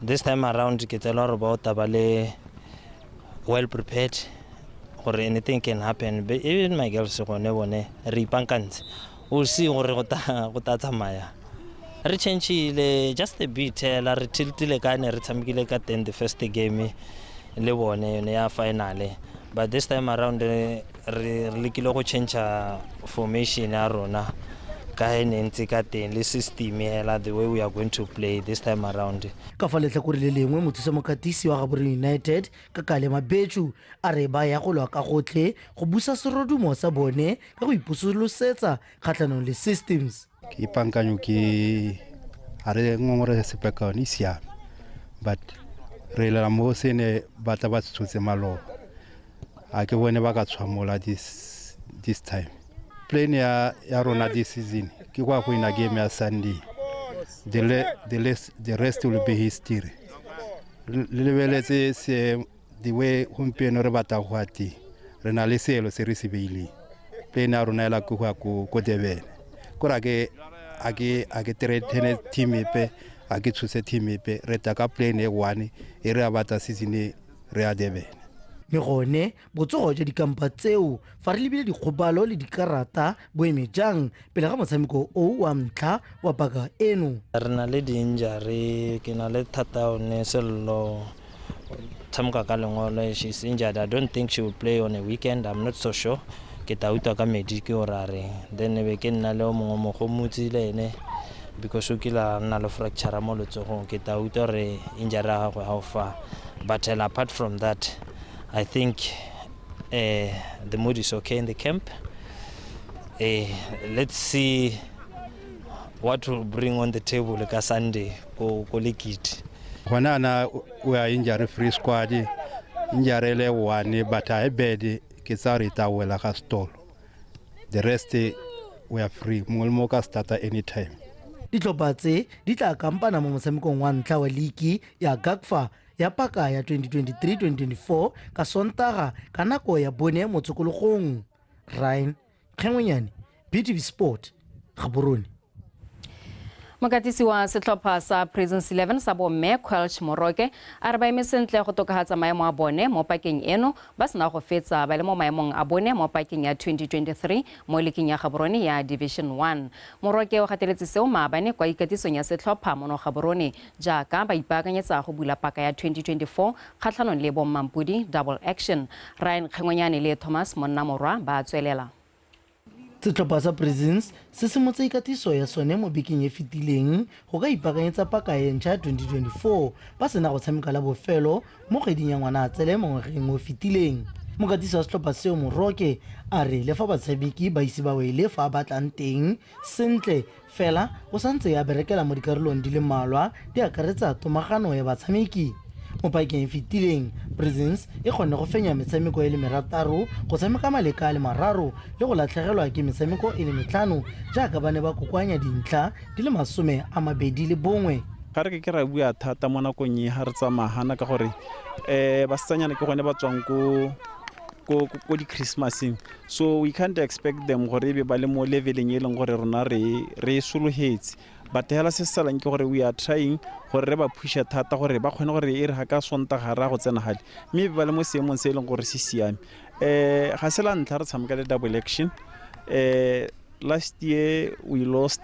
this time around get a lot about tabale well prepared or anything can happen. But even my girls go never ripankant we'll see or gota tsamaya re change le just a bit la re tiltile ka ne re tshamekile ka the first game le bone ya finale, but this time around re lekile go change formation ya rona the system the way we are going to play this time around. Ka fa letlhakore le lengwe mothusa mokatisi wa Gaborone United ka Kale Mabetsu a re ba ya go lwa ka gotlhe go busa serodumo sa bone ka go ipusolosetsa kgatlhanong le Systems. Ke ipankanyo ke a re ngongore sepekane sia but re la mo sene ba tla ba tshotse malo a ke bone ba ka tshwamola this time. Playing ya rona this season ke kwa go ina game ya Sunday, the rest will be history. Lebeletse se the way gompieno re batla go ati re na le selo se re se beile playing ya rona la go Durban go ra ke a ke threaten team epe a ke tshose team epe re ta ka playing e one e re batla season re a Durban. Me gone botsogo ja dikampa tseo fa re lebile dikgobalo le dikarata boeme jang pele ga motshameko o wa mtlha wa paka eno. Re na le di-injury ke na le thata one sello tshamka ka lengolo she's injured. I don't think she will play on a weekend, I'm not so sure. Ke ta utlwa ka medic o rare then be ke nna le o mongwe mo go mutsi le ene because o kila nna le fracture mo letsogong ke ta utlwa re injury ga go how far, but apart from that I think the mood is okay in the camp. Let's see what will bring on the table like a Sunday go lekit. Wanana we are injury free squad, injury le one but I bed ke tsari ta wela ka stall. The rest we are free. Mo ka start anytime. Ditlhopha tse di tla kampana mo motshamekong wa ntlha wa league ya GAGFA ya paka ya 2023-2024 ka Sontaga ka nako ya bone mo tsokologong. Ryan Kgengwenyane, BTV Sport, Gaborone. Mokatisi wa setlhopha sa Prisons 11 sa bomme Quelch Moroke a re ba eme sentle go tokagatsa maemo a bone mo pakeng eno ba sena go fetsa ba le mo maemong a bone mo pakeng ya 2023 mo leking ya Gaborone ya Division 1. Moroke o gateletse seo maabane kwa ikatisong ya setlhopha mono Gaborone jaaka ba ipaakanyetsa go bula paka ya 2024 kgatlhanong le bommampudi double action. Ryan Kgengwenyane le Thomas Monnamorwa ba tswelela. Setlhopha sa Prisons se semotse ikatiso ya sone mo bekeng e fitileng go ka ipaakanyetsa paka e ntšha 2024 ba sena go tshameka la bofelo mo kgweding ya Ngwanatsele mo ngwageng o fitileng. Mokatisi wa setlhopha seo Moroke a re le fa batshameki ba ise ba wele fa ba tlang teng sentle fela go santse ya berekela mo dikarolong di le mmalwa di akaretsa tomagano ya batshameki. Mo pakeng e fitileng Prisons e kgonne go fenya metshameko e le merataro go tshameka maleka a le mararo le go latlhegelwa ke metshameko e le metlhano jaaka ba ne ba kokoanya dintlha di le 21. ga re ke ra bua thata mo nakong e ha re tsamagana ka gore basetsanyana ke gone ba tswang ko di-Christmaseng, so we can't expect them gore be ba le mo leveleng e leng gore rona re sologetse, but hela se salang ke gore we are trying gore re ba pusha thata gore ba kgone gore e re ga ka Sontaga ra go tsena gale mme ba le mo seemong se e leng gore se siame. Ga se la ntlha re tshameka le double action. Last year we lost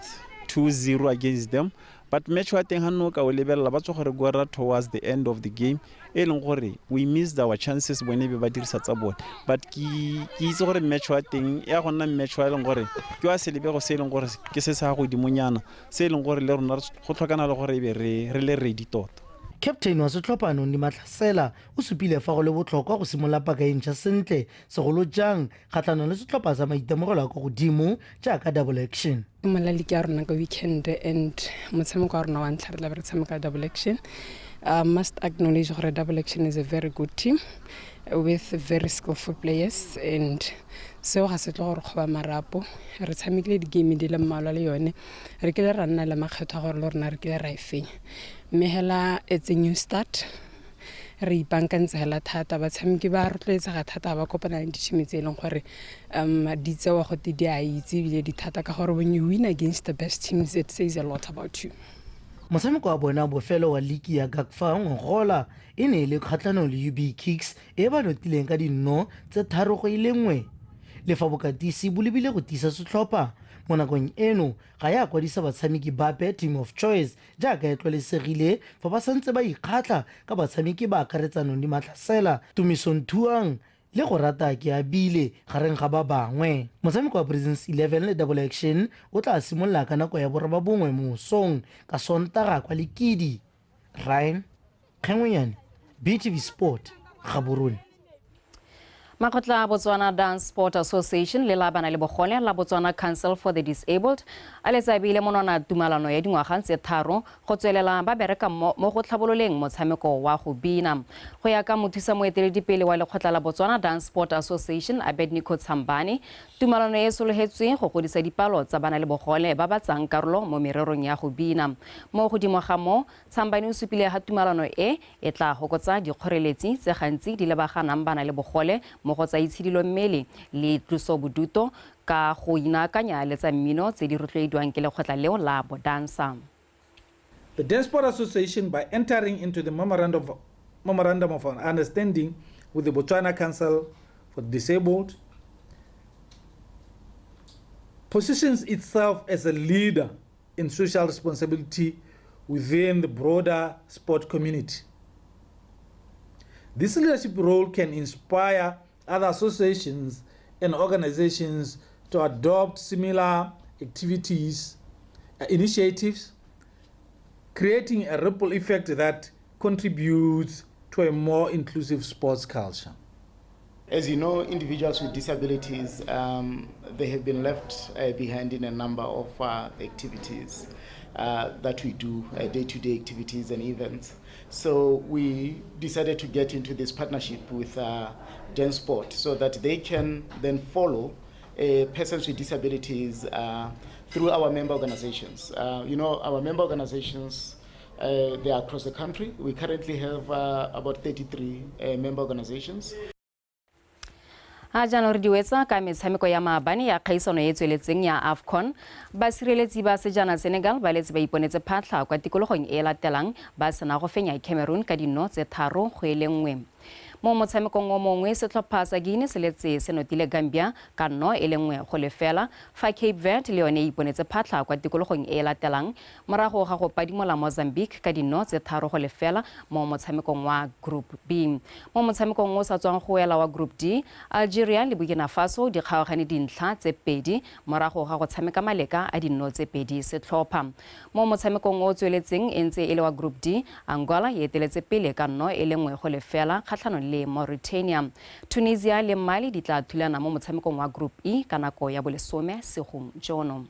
2-0 against them, but match wa teng ha no ka o lebella ba tswa gore gora towards the end of the game e leng gore we missed our chances bone be ba dirisa tsa bone, but ke itse gore match wa teng ya gonna match wa leng gore ke wa selebego se leng gore ke se sa go dimonyana se leng gore le rona go tlhokana le gore be re le ready tota. Captain wa setlhophanong di Matlhasela o supile fa go le botlhokwa go simolla paka e ntšha sentle segolo jang kgatlhanong le setlhopha sa maitemogelo a kwa godimo jaaka double action. Malali ke a rona ka weekend and motshameko wa rona wa ntlha re tla be re tshameka double action. Must acknowledge gore double action is a very good team with very skillful players, and seo ga se tlo gore kgoba marapo re tshamekile di-game di le mmalwa le yone re kile ra nna le makgetho a gore le rona re kile ra e fenya mme hela it's a new start re ipankantse hela thata batshameki ba rotloetsa ga thata ba kopana le ditšhimi tse e leng gore di tsewa gote di a itse ebile di thata ka gore when you win against the best teams it says a lot about you. Motshameko wa bona bofelo wa liki ya Gakfa ngogola e ne le kgatlhanong le UB Kicks e ba notileng ka dinno tse 3-1 le fa bokatisi bo lebile go tisa setlhopha mo nakong eno ga ya kwadisa batshameki bape team of choice jaaka e tlolesegile fa ba santse ba ikgatla ka batshameki ba akaretsanong di Matlhasela Tumisong Thuang le go rata ke a bile gareng ga ba bangwe. Motshameko wa Prisons 11 le double action o tla simolla ka nako ya boraba bongwe mosong ka Sontaga kwa Lekidi. Ryan Kgengwenyane, BTV Sport, Gaborone. Makgotla a Botswana Dance Sport Association le labana le bogole la Botswana Council for the Disabled a letsabile monwana tumalano ya dingwaga tse 3 go tswelela ba bereka mo go tlhabololeng motshameko wa go bina. Go ya ka mothusa moeteledipele wa lekgotla la Botswana Dance Sport Association Abednego Tsambane, tumalano e sologetswe go godisa dipalo tsa bana le bogole ba ba tsang karolo mo mererong ya go bina. Mo godimo ga mo Tsambane o supile ga tumalano e tla gokotsa dikgoreletsi tse gantsi di lebaganang bana le bogole mo go tsa itshidilo mmele le tloso boduto ka go inakanya le tsa mmino tse di rotloediwang ke lekgotla leo la bodansa. The Dance Sport Association, by entering into the memorandum of understanding with the Botswana Council for the Disabled, positions itself as a leader in social responsibility within the broader sport community. This leadership role can inspire other associations and organizations to adopt similar activities, initiatives, creating a ripple effect that contributes to a more inclusive sports culture. As you know, individuals with disabilities, they have been left behind in a number of activities that we do, day-to-day activities and events. So we decided to get into this partnership with Dance Sport so that they can then follow persons with disabilities through our member organizations. You know, our member organizations, they are across the country. We currently have about 33 member organizations. A jaanong re diwetsa ka metshameko ya maabane ya kgaisano e tsweletseng ya AFCON. Basireletsi ba sejana Senegal ba letse ba iponetse phatlha kwa tikologong e latelang ba sena go fenya Cameroon ka dinno tse 3-1. Mo motshamekong o mongwe setlhopha sa Guinea se letse se notile Gambia ka nno e le 1-0 fa Cape Verde le yone e iponetse phatlha kwa tikologong e latelang morago ga go padimola Mozambique ka dinno tse 3-0 mo motshamekong wa Group B. Mo motshamekong o sa tswang go wela wa Group D, Algeria le Burkina Faso di kgaogane dintlha tse 2 morago ga go tshameka maleka a dinno tse 2 setlhopha. Mo motshamekong o tsweletseng e ntse e le wa Group D, Angola e eteletse pele ka nno e le 1-0 kgatlhanong le Mauritania. Tunisia le Mali di tla thulana mo motshamekong wa Group E ka nako ya bolesome segong jono.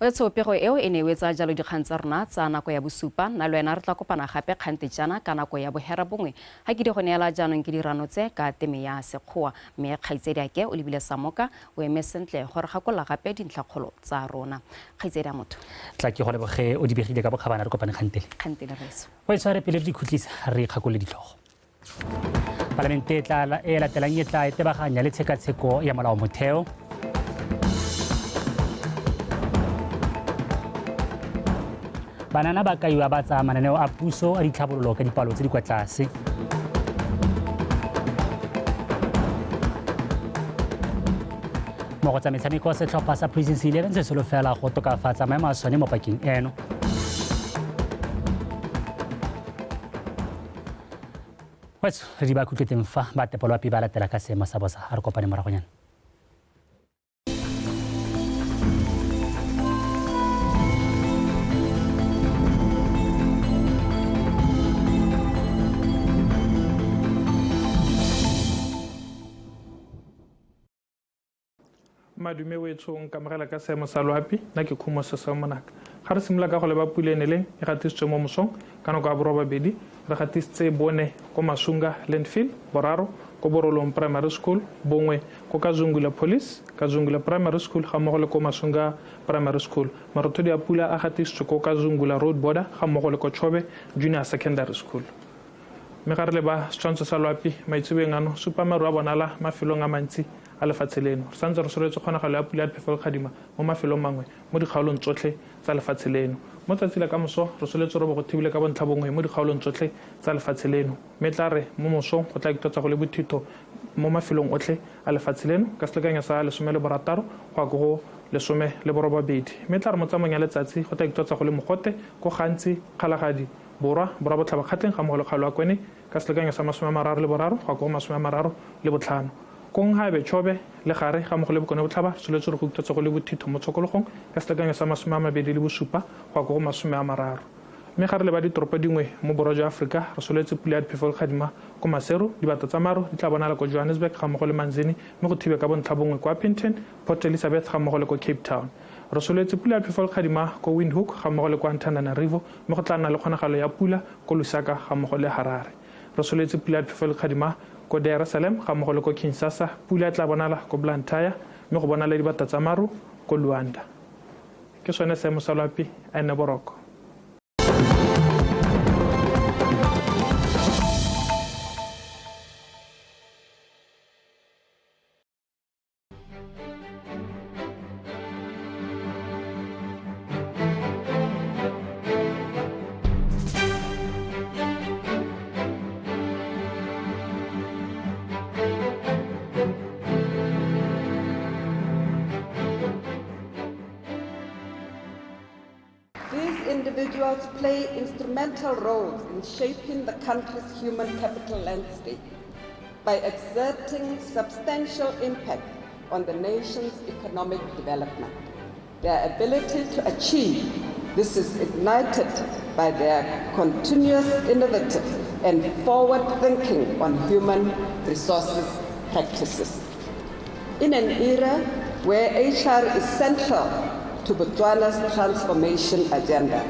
o tshopego eo e ne wetsa jalo dikgang tsa rona tsa nako ya bosupa na lwena re tla kopana gape kgantejana ka nako ya bohera bongwe ga ke di go neela jaanong ke dirano tse ka teme ya sekgowa mme kgaitsedi ake o lebile samoka o eme sentle gore gakola gape dintlhakgolo tsa rona kgaitsedi a motho tla ke go leboge o di begile ka bokgabana re kopane kgantele reso o itshware pele di khutlisa re kgakole ditlhogo Palamente e latelang e tla etebaganya le tshekatsheko ya molao motheo banana ba kaiwa ba tsa mananeo a puso a ditlhabololo ka dipalo tse di kwa tlase mo go tsa metshameko setlhopha sa Prisons 11 se solofela go tokafatsa maemo a sone mo pakeng eno wetso re di ba kutlwetseng fa ba tepolwapi ba latela ka seemo sa bosa a re kopane moragonyana madume wetso nkamogela ka seemo sa loapi nna ke khumo se se monaka ga re simolola ka go leba pula eneleng e gatisitswe mo mosong ka nako ya borobabedi re gatisitse bone ko masunga landfill boraro ko borolong primary school bongwe ko kazungula police kazungula primary school ga mmogo le ko masunga primary school marothodi a pula a gatisitswe ko kazungula road border ga mmogo le ko chobe junior secondary school mme ga re leba setshwantsho sa loapi maitseboeng ano supamaru a bonala mafelong a mantsi a lefatshe leno re santse re soletse kgonagalo ya pula ya phefo kgadima mo mafelong mangwe mo dikgaolong tsotlhe tsa lefatshe leno mo tsatsi la ka moso re soletse re bo go thibile ka bontlha bongwe mo dikgaolong tsotlhe tsa lefatshe leno mme tla re mo mosong go tla iketsa go le bothito mo mafelong otlhe a lefatshe leno ka selekanya sa 16 go ya go 12 mme tla re mo tsamayong ya letsatsi go tla iketsa go le mogote go gantsi kgalagadi borwa botlhaba kgatleng ga mogolo kgalo a kwene ka selekanya sa 33 go ya go 35 kong haebe chobe le gare ga mogole bokone botlhaba soletse re go iketsa go le bothito mo tshokologong ka selekanya sa 27 go ya go 30 mme ga re le ba ditoropo dingwe mo borwa jwa Afrika re soletse pula ya phefo kgadima ko Maseru dibata tsa maru di tla bonala ko Johannesburg ga mogole Manzini mme go thibe ka bontlha bongwe kwa Pinton Port Elizabeth ga mogole ko Cape Town re soletse pula ya phefo kgadima ko Windhoek ga mogole kwa Antananarivo mme go tla nna le kgonagalo ya pula ko Lusaka ga mogole Harare re soletse pula ya phefo kgadima ko Dar es Salaam ga mmogo le ko Kinshasa pula tla bonala ko Blantyre mme go bonala dibata tsa maru ko Luanda ke sone seemo sa loapi a ene boroko Individuals play instrumental roles in shaping the country's human capital landscape by exerting substantial impact on the nation's economic development. Their ability to achieve this is ignited by their continuous innovative and forward thinking on human resources practices. In an era where HR is central to Botswana's transformation agenda,